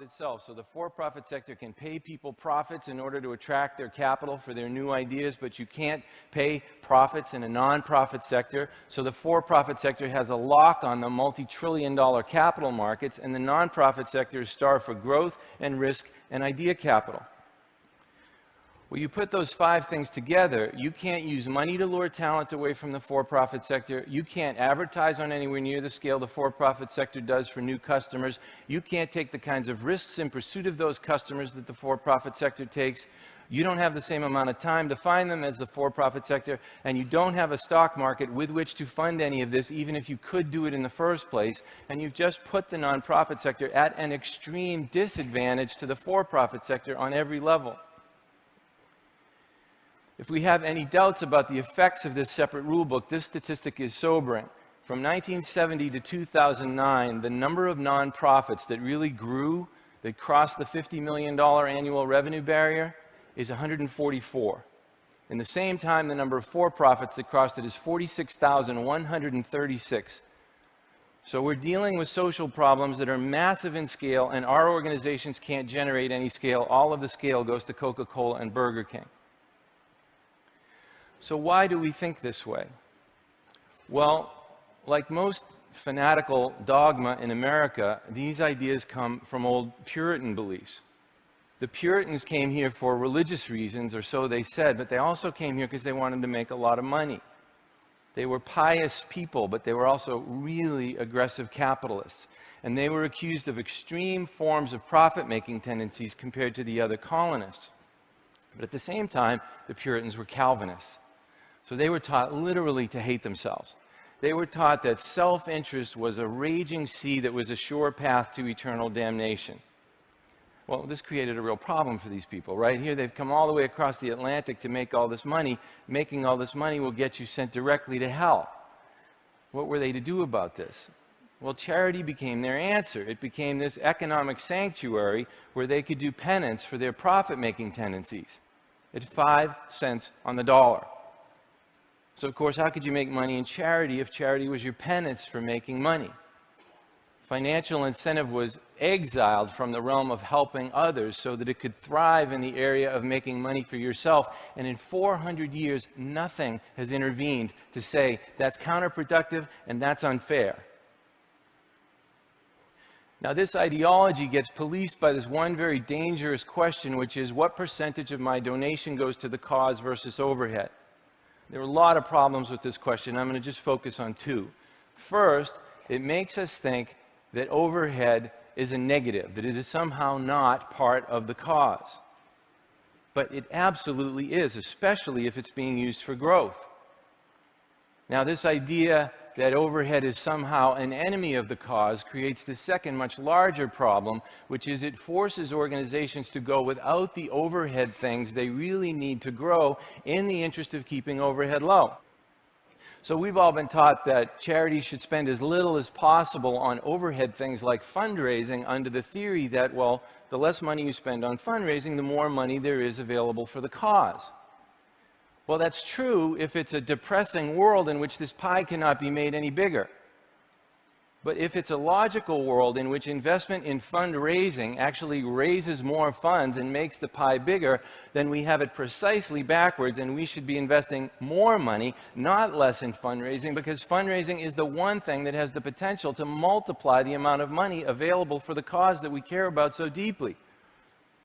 itself. So the for-profit sector can pay people profits in order to attract their capital for their new ideas, but you can't pay profits in a non-profit sector. So the for-profit sector has a lock on the multi-trillion-dollar capital markets, and the non-profit sector is starved for growth and risk and idea capital. Well, you put those 5 things together, you can't use money to lure talent away from the for-profit sector. You can't advertise on anywhere near the scale the for-profit sector does for new customers. You can't take the kinds of risks in pursuit of those customers that the for-profit sector takes. You don't have the same amount of time to find them as the for-profit sector, and you don't have a stock market with which to fund any of this, even if you could do it in the first place. And you've just put the nonprofit sector at an extreme disadvantage to the for-profit sector on every level. If we have any doubts about the effects of this separate rulebook, this statistic is sobering. From 1970 to 2009, the number of nonprofits that really grew, that crossed the $50 million annual revenue barrier, is 144. In the same time, the number of for-profits that crossed it is 46,136. So we're dealing with social problems that are massive in scale, and our organizations can't generate any scale. All of the scale goes to Coca-Cola and Burger King. So why do we think this way? Well, like most fanatical dogma in America, these ideas come from old Puritan beliefs. The Puritans came here for religious reasons, or so they said, but they also came here because they wanted to make a lot of money. They were pious people, but they were also really aggressive capitalists. And they were accused of extreme forms of profit-making tendencies compared to the other colonists. But at the same time, the Puritans were Calvinists. So they were taught literally to hate themselves. They were taught that self-interest was a raging sea that was a sure path to eternal damnation. Well, this created a real problem for these people. Right here, they've come all the way across the Atlantic to make all this money. Making all this money will get you sent directly to hell. What were they to do about this? Well, charity became their answer. It became this economic sanctuary where they could do penance for their profit-making tendencies at 5 cents on the dollar. So, of course, how could you make money in charity if charity was your penance for making money? Financial incentive was exiled from the realm of helping others so that it could thrive in the area of making money for yourself. And in 400 years, nothing has intervened to say that's counterproductive and that's unfair. Now, this ideology gets policed by this one very dangerous question, which is what percentage of my donation goes to the cause versus overhead? There are a lot of problems with this question. I'm going to just focus on 2. First, it makes us think that overhead is a negative, that it is somehow not part of the cause. But it absolutely is, especially if it's being used for growth. Now, this idea that overhead is somehow an enemy of the cause creates the second, much larger problem, which is it forces organizations to go without the overhead things they really need to grow in the interest of keeping overhead low. So we've all been taught that charities should spend as little as possible on overhead things like fundraising under the theory that, well, the less money you spend on fundraising, the more money there is available for the cause. Well, that's true if it's a depressing world in which this pie cannot be made any bigger. But if it's a logical world in which investment in fundraising actually raises more funds and makes the pie bigger, then we have it precisely backwards, and we should be investing more money, not less, in fundraising, because fundraising is the one thing that has the potential to multiply the amount of money available for the cause that we care about so deeply.